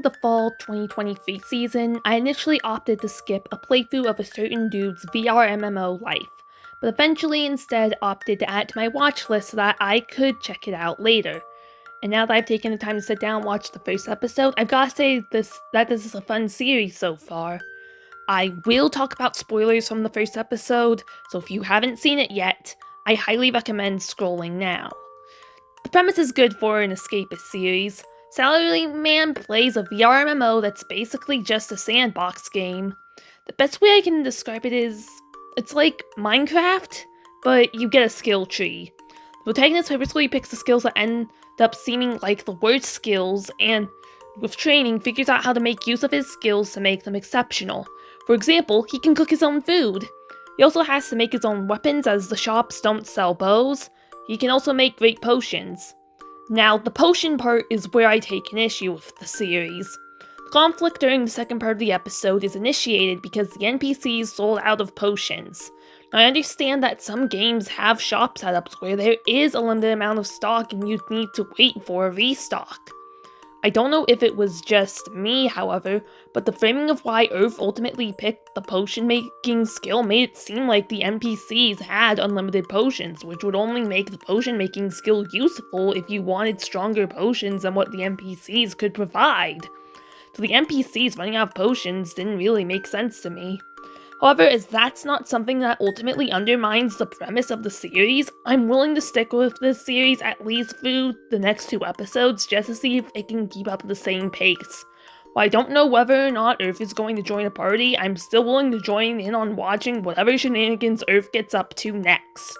During the fall 2023 season, I initially opted to skip a playthrough of a certain dude's VRMMO life, but eventually instead opted to add to my watch list so that I could check it out later. And now that I've taken the time to sit down and watch the first episode, I've gotta say that this is a fun series so far. I will talk about spoilers from the first episode, so if you haven't seen it yet, I highly recommend scrolling now. The premise is good for an escapist series. Salaryman plays a VR MMO that's basically just a sandbox game. The best way I can describe it is, it's like Minecraft, but you get a skill tree. The protagonist purposely picks the skills that end up seeming like the worst skills, and with training figures out how to make use of his skills to make them exceptional. For example, he can cook his own food. He also has to make his own weapons as the shops don't sell bows. He can also make great potions. Now, the potion part is where I take an issue with the series. The conflict during the second part of the episode is initiated because the NPCs sold out of potions. Now, I understand that some games have shop setups where there is a limited amount of stock and you need to wait for a restock. I don't know if it was just me, however, but the framing of why Earth ultimately picked the potion-making skill made it seem like the NPCs had unlimited potions, which would only make the potion-making skill useful if you wanted stronger potions than what the NPCs could provide. So the NPCs running out of potions didn't really make sense to me. However, as that's not something that ultimately undermines the premise of the series, I'm willing to stick with this series at least through the next 2 episodes just to see if it can keep up the same pace. While I don't know whether or not Earth is going to join a party, I'm still willing to join in on watching whatever shenanigans Earth gets up to next.